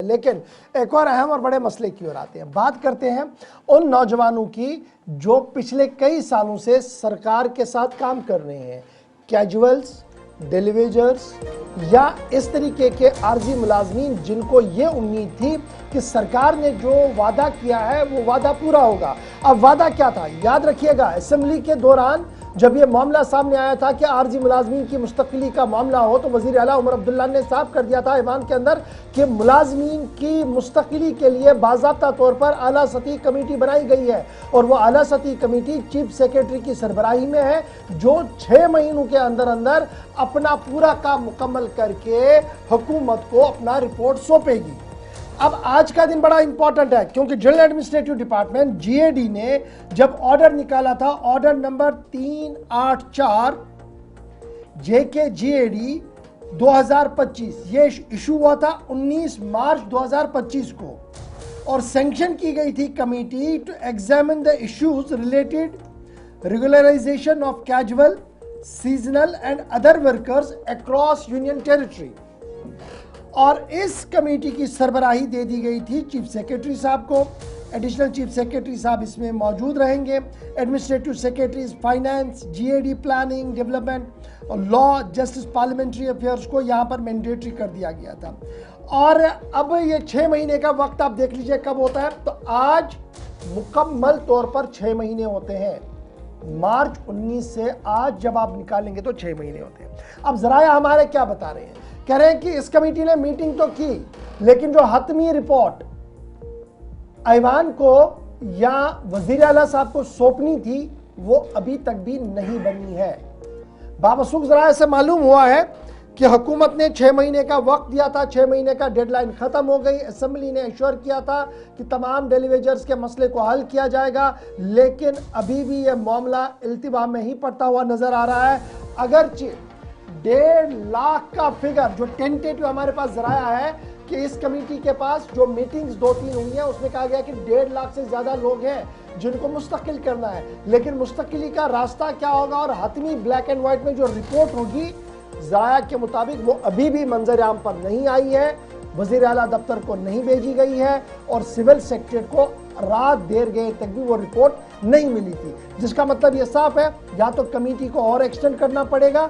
लेकिन एक और अहम और बड़े मसले की ओर आते हैं। बात करते हैं उन नौजवानों की जो पिछले कई सालों से सरकार के साथ काम कर रहे हैं, कैजुअल्स, डिलीवेजर्स या इस तरीके के आर्जी मुलाजमीन जिनको ये उम्मीद थी कि सरकार ने जो वादा किया है वो वादा पूरा होगा। अब वादा क्या था? याद रखिएगा, असेंबली के दौरान जब ये मामला सामने आया था कि आर्जी मुलाजमीन की मुस्तकिली का मामला हो, तो वजीर आला उमर अब्दुल्ला ने साफ कर दिया था ऐवान के अंदर कि मुलाजमीन की मुस्तकिली के लिए बाज़ाब्ता तौर पर आला सतही कमेटी बनाई गई है और वो आला सतही कमेटी चीफ सेक्रेटरी की सरबराही में है, जो 6 महीनों के अंदर अंदर अपना पूरा काम मुकम्मल करके हुकूमत को अपना रिपोर्ट सौंपेगी। अब आज का दिन बड़ा इंपॉर्टेंट है क्योंकि जनरल एडमिनिस्ट्रेटिव डिपार्टमेंट जीएडी ने जब ऑर्डर निकाला था, ऑर्डर नंबर 384 जेके जीएडी 2025, ये इशू हुआ था 19 मार्च 2025 को और सैंक्शन की गई थी committee to examine the issues related regularisation of casual, seasonal and other workers across union territory. और इस कमेटी की सरबराही दे दी गई थी चीफ सेक्रेटरी साहब को। एडिशनल चीफ सेक्रेटरी साहब इसमें मौजूद रहेंगे। Administrative secretaries finance, GAD planning development और लॉ, जस्टिस, पार्लियामेंट्री अफेयर्स को यहाँ पर मैंडेटरी कर दिया गया था। और अब ये 6 महीने का वक्त आप देख लीजिए कब होता है, तो आज मुकम्मल तौर पर 6 महीने होते हैं। मार्च 19 से आज जब आप निकालेंगे तो 6 महीने होते हैं। अब जराया हमारे क्या बता रहे हैं, कह रहे हैं कि इस कमेटी ने मीटिंग तो की लेकिन जो हतमी रिपोर्ट ऐवान को या वजीर आला साहब को सौंपनी थी वो अभी तक भी नहीं बनी है। बावसूख जराये से मालूम हुआ है कि हुकूमत ने 6 महीने का वक्त दिया था, 6 महीने का डेडलाइन खत्म हो गई। असेंबली ने एश्योर किया था कि तमाम डेलीवेजर्स के मसले को हल किया जाएगा, लेकिन अभी भी यह मामला इल्तिबा में ही पड़ता हुआ नजर आ रहा है। अगरचे 1.5 लाख का फिगर जो टेंटेटिव हमारे पास जराया है कि इस कमेटी के पास जो मीटिंग्स 2-3 हुई हैं उसमें कहा गया कि 1.5 लाख से ज्यादा लोग हैं जिनको मुस्तकिल करना है, लेकिन मुस्तकिली का रास्ता क्या होगा और हतमी ब्लैक एंड व्हाइट में जो रिपोर्ट होगी ज़राया के मुताबिक वो अभी भी मंजर आम पर नहीं आई है, वज़ीर आला दफ्तर को नहीं भेजी गई है और सिविल सेक्रेटरी को रात देर गए तक भी वो रिपोर्ट नहीं मिली थी। जिसका मतलब ये साफ है, या तो कमेटी को और एक्सटेंड करना पड़ेगा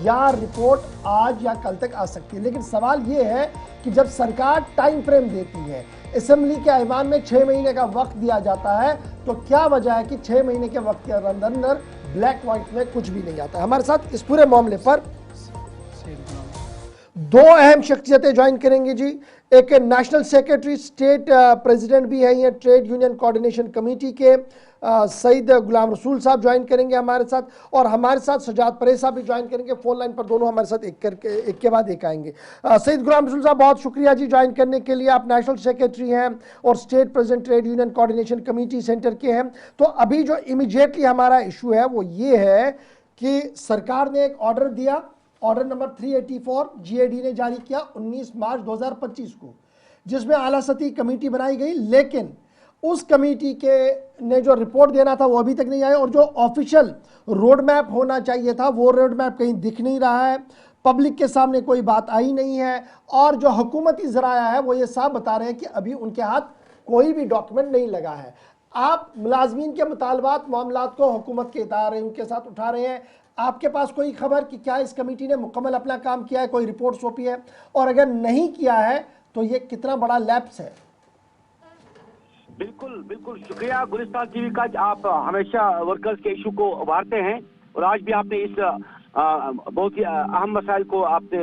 या रिपोर्ट आज या कल तक आ सकती है। लेकिन सवाल ये है कि जब सरकार टाइम फ्रेम देती है, असेंबली के ऐवान में 6 महीने का वक्त दिया जाता है, तो क्या वजह है कि 6 महीने के वक्त के अंदर ब्लैक व्हाइट में कुछ भी नहीं आता। हमारे साथ इस पूरे मामले पर 2 अहम शख्सियतें ज्वाइन करेंगी जी। एक नेशनल सेक्रेटरी स्टेट प्रेसिडेंट भी है ये ट्रेड यूनियन कोऑर्डिनेशन कमेटी के सईद गुलाम रसूल साहब ज्वाइन करेंगे हमारे साथ, और हमारे साथ सजाद परेज साहब भी ज्वाइन करेंगे फोन लाइन पर। दोनों हमारे साथ एक के बाद एक आएंगे। सईद गुलाम रसूल साहब बहुत शुक्रिया जी ज्वाइन करने के लिए। आप नेशनल सेक्रेटरी हैं और state president trade union coordination committee centre के हैं। तो अभी जो इमीडिएटली हमारा इशू है वो ये है कि सरकार ने एक ऑर्डर दिया, ऑर्डर नंबर 384 जीएडी ने जारी किया 19 मार्च 2025 को, जिसमें आला सतही कमेटी बनाई गई, लेकिन उस कमेटी के ने जो रिपोर्ट देना था वो अभी तक नहीं आया और जो ऑफिशियल रोड मैप होना चाहिए था वो रोड मैप कहीं दिख नहीं रहा है, पब्लिक के सामने कोई बात आई नहीं है, और जो हुकूमती ज़राया है वो ये साफ बता रहे हैं कि अभी उनके हाथ कोई भी डॉक्यूमेंट नहीं लगा है। आप मुलाजमीन के मुतालबात मामलात को हुकूमत के इदारे उनके साथ उठा रहे हैं, आपके पास कोई खबर कि क्या इस कमेटी ने मुकम्मल अपना काम किया है, कोई रिपोर्ट सौंपी है, और अगर नहीं किया है तो ये कितना बड़ा लैप्स है? बिल्कुल बिल्कुल शुक्रिया गुलिस्तान टीवी का, आप हमेशा वर्कर्स के इशू को उभारते हैं और आज भी आपने इस बहुत ही अहम मसाइल को आपने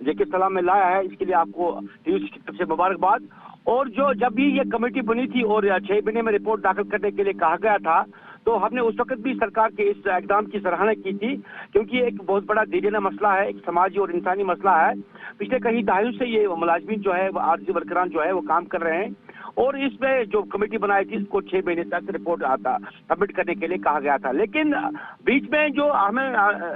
जेके सलाम में लाया है, इसके लिए आपको न्यूज़ की तरफ से मुबारकबाद। और जो जब भी ये कमेटी बनी थी और 6 महीने में रिपोर्ट दाखिल करने के लिए कहा गया था, तो हमने उस वक्त भी सरकार के इस इकदाम की सराहना की थी, क्योंकि एक बहुत बड़ा दीवाना मसला है, एक समाजी और इंसानी मसला है। पिछले कई दहाइयों से ये मुलाजमीन जो है, आर्जी वर्करान जो है वो काम कर रहे हैं, और इसमें जो कमेटी बनाई थी इसको 6 महीने तक रिपोर्ट आता सबमिट करने के लिए कहा गया था। लेकिन बीच में जो हमें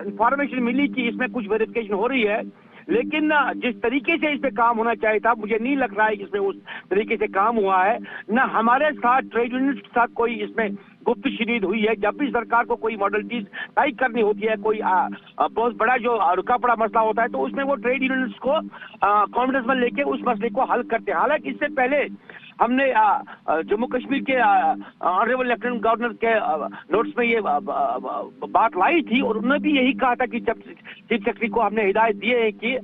इंफॉर्मेशन मिली कि इसमें कुछ वेरिफिकेशन हो रही है, लेकिन जिस तरीके से इस पे काम होना चाहिए था, मुझे नहीं लग रहा है कि इसमें उस तरीके से काम हुआ है। ना हमारे साथ ट्रेड यूनियन के साथ कोई इसमें गुप्त शिनीद हुई है। जब भी सरकार को कोई मॉडलिटीज तय करनी होती है, कोई बहुत बड़ा जो रुका पड़ा मसला होता है, तो उसमें वो ट्रेड यूनियंस को कॉन्फ्रेंस में लेके उस मसले को हल करते हैं। हालांकि इससे पहले हमने जम्मू कश्मीर के ऑनरेबल लेफ्टिनेंट गवर्नर के नोट्स में ये बात लाई थी, और उन्होंने भी यही कहा था कि जब चीफ सेक्रेटरी को हमने हिदायत दिए है कि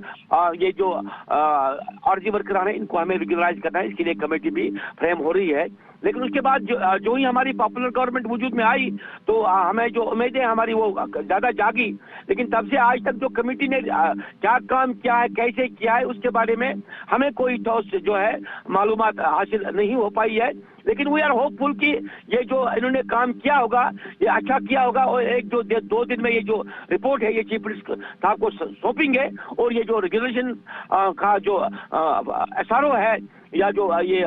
ये जो आरजी वर्कर हैं इनको हमें रेगुलराइज करना है, इसके लिए कमेटी भी फ्रेम हो रही है। लेकिन उसके बाद जो ही हमारी पॉपुलर गवर्नमेंट वजूद में आई, तो हमें जो उम्मीदें हमारी वो ज्यादा जागी। लेकिन तब से आज तक जो कमेटी ने क्या काम किया है, कैसे किया है, उसके बारे में हमें कोई ठोस जो है मालूमात हासिल नहीं हो पाई है। लेकिन वी आर होपफुल कि ये जो इन्होंने काम किया होगा, ये अच्छा किया होगा, और एक जो 2 दिन में ये जो रिपोर्ट है ये चीफ मिनिस्टर साहब को सौंपेंगे, और ये जो रेगुलेशन का जो एसआरओ है या जो ये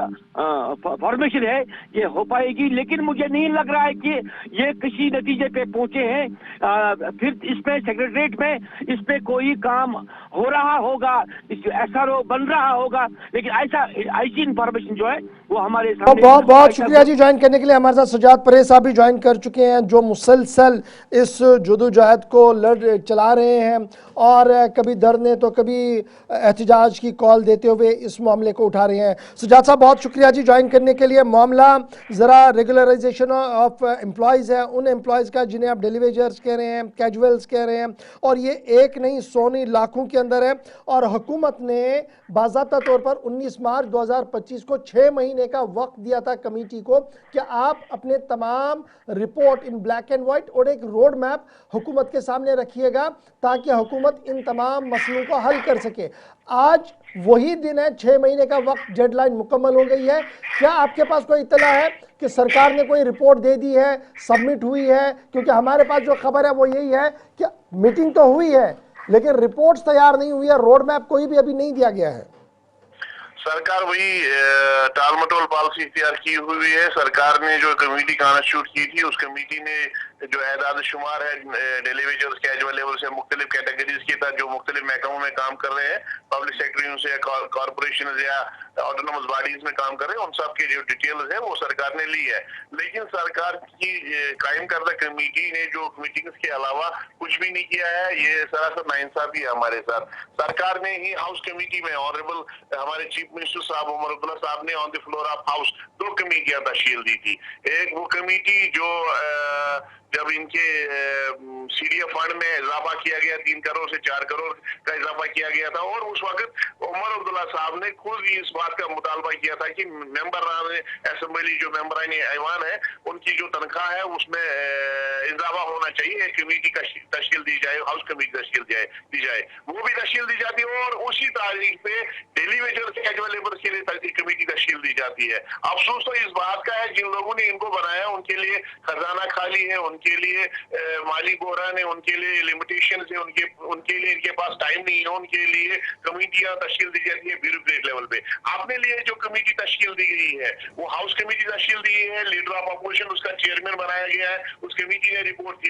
फॉर्मेशन है ये हो पाएगी। लेकिन मुझे नहीं लग रहा है कि ये किसी नतीजे पे पहुंचे हैं। फिर इस पे सेक्रेटरीट में इस पे कोई काम हो रहा होगा, एसआरओ बन रहा होगा, लेकिन ऐसी इंफॉर्मेशन जो है वो हमारे सामने। बहुत बहुत शुक्रिया जी ज्वाइन करने के लिए। हमारे साथ सजाद परेज साहब भी ज्वाइन कर चुके हैं, जो मुसलसल इस जदोजहद को चला रहे हैं, और कभी धरने तो कभी एहतजाज की कॉल देते हुए इस मामले को उठा रहे हैं। सजाद साहब बहुत शुक्रिया जी ज्वाइन करने के लिए। मामला ज़रा रेगुलराइजेशन ऑफ एम्प्लॉयज़ है, उन एम्प्लॉयज़ का जिन्हें आप डेली वेजर्स कह रहे हैं, कैजुअल्स कह रहे हैं, और ये एक नहीं 100 नहीं लाखों के अंदर है। और हुकूमत ने बाज़ाब्ता तौर पर 19 मार्च 2025 को 6 महीने का वक्त दिया था कमेटी को कि आप अपने तमाम report in black and white और एक रोड मैप हुकूमत के सामने रखिएगा, ताकि हुकूमत इन तमाम मसलों को हल कर सके। आज वही दिन है, 6 महीने का वक्त, डेडलाइन मुकम्मल हो गई है। क्या आपके पास कोई इत्तला है कि सरकार ने कोई रिपोर्ट दे दी है, सबमिट हुई है? क्योंकि हमारे पास जो खबर है वो यही है कि मीटिंग तो हुई है, लेकिन रिपोर्ट्स तैयार नहीं हुई है, रोड मैप कोई भी अभी नहीं दिया गया है। सरकार वही टालमटोल पॉलिसी तैयार की हुई है। सरकार ने जो कमेटी कॉन्स्टिट्यूट की थी, उस कमेटी ने जो एदाद शुमार है डेली वेजर्स कैजुअल लेवल से मुख्तलिफ कैटेगरीज के तहत जो मुख्तलिफ महकमों में काम कर रहे हैं, पब्लिक सेक्टर से कॉरपोरेशन या ऑटोनोमस बॉडीज में काम कर रहे हैं, उन सब की जो डिटेल्स है वो सरकार ने ली है। लेकिन सरकार की कायम करदा कमेटी ने जो मीटिंग्स के अलावा कुछ भी नहीं किया है, ये सरासर नाइंसाफी है हमारे साथ। सरकार ने ही हाउस कमेटी में ऑनरेबल हमारे चीफ मिनिस्टर साहब उमर अब्दुल्ला साहब ने on the floor of house 2 कमेटियां तश्कील दी थी। एक वो कमेटी जो जब इनके सीडीएफ फंड में इजाफा किया गया, 3 करोड़ से 4 करोड़ का इजाफा किया गया था, और उस वक्त उमर अब्दुल्ला साहब ने खुद ही इस बात का मुतालबा किया था कि मेंबर असेंबली जो मेंबरान ऐवान है उनकी जो तनख्वाह है उसमें इजाफा होना चाहिए, एक कमेटी का तश्कील दी जाए, हाउस कमेटी तश्कील दी जाए। वो भी तश्कील दी जाती है, और उसी तारीख पे डेली वेजर्स कैजुअल लेबर के लिए कमेटी तश्कील दी जाती है। अफसोस तो इस बात का है जिन लोगों ने इनको बनाया उनके लिए खजाना खाली है, उनके लिए माली बहरान है, उनके लिए लिमिटेशन है, उनके लिए इनके पास टाइम नहीं है, उनके लिए कमेटियां तश्कील दी जाती है ब्यूरोक्रेट लेवल पे। अपने लिए जो कमेटी तश्कील दी गई है वो हाउस कमेटी तश्कील दी है, लीडर ऑफ अपोजिशन उसका चेयरमैन बनाया गया है, उस कमेटी ने रिपोर्ट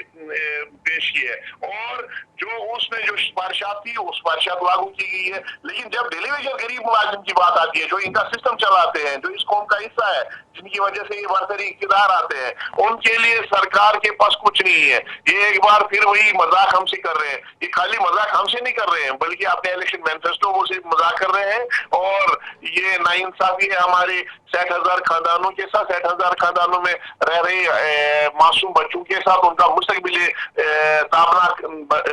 पेश की है, और जो उसमें जो सिफारिशात थी उस सिफारिशात लागू की गई है। लेकिन जब डेली वेजर गरीब मुलाजिम की बात आती है, जो इनका सिस्टम चलाते हैं, जो इस कौम का हिस्सा है, जिनकी वजह से ये बरसरी इक़्तिदार आते हैं, उनके लिए सरकार के पास कुछ नहीं है। ये एक बार फिर वही मजाक हमसे कर रहे हैं। ये खाली मजाक हमसे नहीं कर रहे हैं, बल्कि अपने इलेक्शन मैनिफेस्टो वो से मजाक कर रहे हैं, और ये नाइंसाफी है हमारे 60,000 खानदानों के साथ, 60,000 खानदानों में रह रहे मासूम बच्चों के साथ। उनका मुस्तकबिल ताबनाक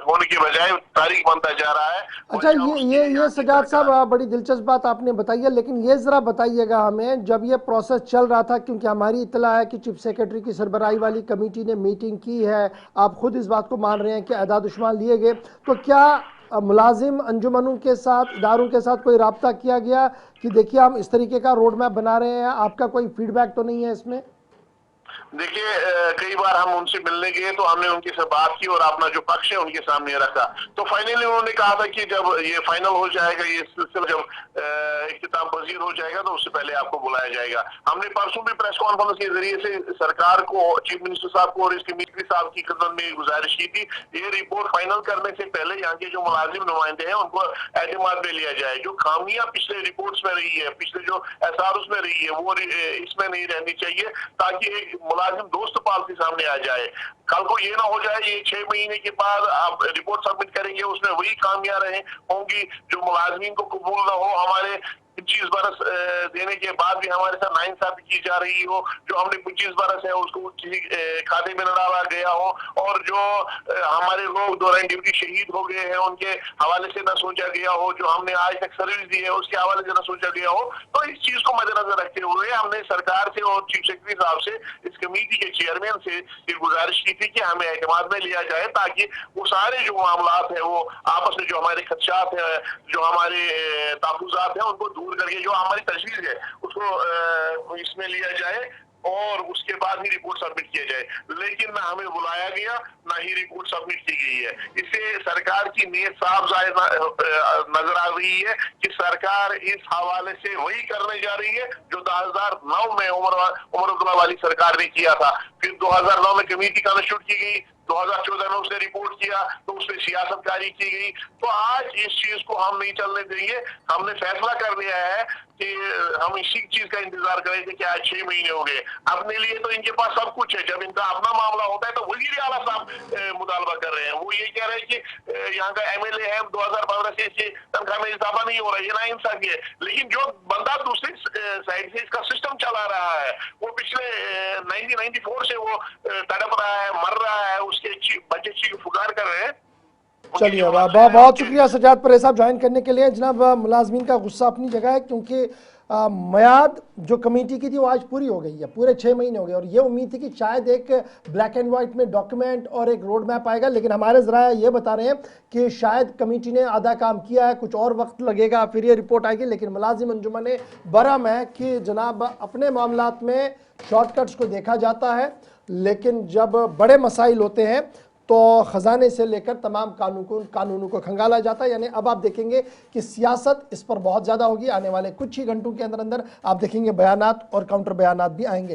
होने के बजाय तारीख बनता जा रहा है। अच्छा, ये सजाद साहब बड़ी दिलचस्प बात आपने बताई है, लेकिन ये ज़रा बताइएगा हमें, जब ये प्रोसेस चल रहा था, क्योंकि हमारी इत्तला है कि चीफ सेक्रेटरी की सरबराही वाली कमेटी ने मीटिंग की है, आप खुद इस बात को मान रहे हैं कि अदाद शुमार लिए गए, तो क्या मुलाजिम अंजुमनों के साथ, इदारों के साथ कोई राब्ता किया गया कि देखिए हम इस तरीके का रोड मैप बना रहे हैं, आपका कोई फीडबैक तो नहीं है इसमें? देखिए, कई बार हम उनसे मिलने गए तो हमने उनके से बात की और अपना जो पक्ष है उनके सामने रखा। तो फाइनली उन्होंने कहा था कि जब ये फाइनल हो जाएगा, ये सिलसिला जब इख्तिताम पजीर हो जाएगा तो उससे पहले आपको बुलाया जाएगा। हमने परसों भी प्रेस कॉन्फ्रेंस के जरिए से सरकार को, चीफ मिनिस्टर साहब को और इसके सेक्रेटरी साहब की खिदमत में गुजारिश की थी, ये रिपोर्ट फाइनल करने से पहले यहाँ के जो मुलाजिम नुमाइंदे हैं उनको एतमाद में लिया जाए। जो खामियां पिछले रिपोर्ट्स में रही है, पिछले जो एसआरओस में रही है, वो इसमें नहीं रहनी चाहिए, ताकि एक मुलाजिम दोस्त पॉलिसी सामने आ जाए। कल को ये ना हो जाए ये 6 महीने के बाद आप रिपोर्ट सबमिट करेंगे, उसमें वही खामियां रहे होंगी, जो मुलाजिमीन को कबूल ना हो, हमारे 25 बरस देने के बाद भी हमारे साथ नाइंसाफी की जा रही हो, जो हमने 25 बरस है उसको किसी खाते में न डाला गया हो, और जो हमारे लोग दौरान ड्यूटी शहीद हो गए हैं उनके हवाले से न सोचा गया हो, जो हमने आज तक सर्विस दी है उसके हवाले से न सोचा गया हो। तो इस चीज को मद्देनजर रखते हुए हमने सरकार से और चीफ सेक्रेटरी साहब से, इस कमेटी के चेयरमैन से ये गुजारिश की थी कि हमें एतमाद में लिया जाए, ताकि वो सारे जो मामलात है वो आपस में जो हमारे खदशात है, जो हमारे तहफुजात है, उनको दूर करके जो हमारी तजवीज है उसको इसमें लिया जाए और उसके बाद ही रिपोर्ट सबमिट किया जाए। लेकिन ना हमें बुलाया गया, ना ही रिपोर्ट सबमिट की गई है। इससे सरकार की नीयत साफ नजर आ रही है कि सरकार इस हवाले से वही करने जा रही है जो 2009 में उमर अब्दुल्ला वाली सरकार ने किया था। फिर 2009 में कमेटी कॉन्स्टिट्यूट की गई, 2014 में उसने रिपोर्ट किया तो उसमें सियासतकारी की गई। तो आज इस चीज को हम नहीं चलने देंगे। हमने फैसला कर लिया है कि हम इसी चीज का इंतजार करेंगे कि आज 6 महीने हो गए। अपने लिए तो इनके पास सब कुछ है, जब इनका अपना मामला होता है तो वजीर आला साहब मुतालबा कर रहे हैं। वो ये कह रहे हैं कि यहाँ का एमएलए है, 2015 से इसकी तनख्वाह में इजाफा नहीं हो रहा है, ये नाइंसाफी है। लेकिन जो बंदा दूसरी साइड से इसका सिस्टम चला रहा है, वो पिछले 1994 से वो तड़प रहा है, मर रहा है, उसके बच्चे चीख पुकार कर रहे हैं। चलिए, बहुत शुक्रिया सजाद परेश साहब ज्वाइन करने के लिए। जनाब, मुलाजमीन का गुस्सा अपनी जगह है, क्योंकि मियाद जो कमेटी की थी वो आज पूरी हो गई है, पूरे 6 महीने हो गए, और ये उम्मीद थी कि शायद एक ब्लैक एंड वाइट में डॉक्यूमेंट और एक रोड मैप आएगा। लेकिन हमारे ज़राया ये बता रहे हैं कि शायद कमेटी ने आधा काम किया है, कुछ और वक्त लगेगा, फिर ये रिपोर्ट आएगी। लेकिन मुलाजिम अंजुमन बरहम है कि जनाब अपने मामलात में शॉर्टकट्स को देखा जाता है, लेकिन जब बड़े मसाइल होते हैं तो ख़जाने से लेकर तमाम कानूनों को खंगाला जाता है। यानी अब आप देखेंगे कि सियासत इस पर बहुत ज़्यादा होगी। आने वाले कुछ ही घंटों के अंदर अंदर आप देखेंगे बयानात और काउंटर बयानात भी आएंगे।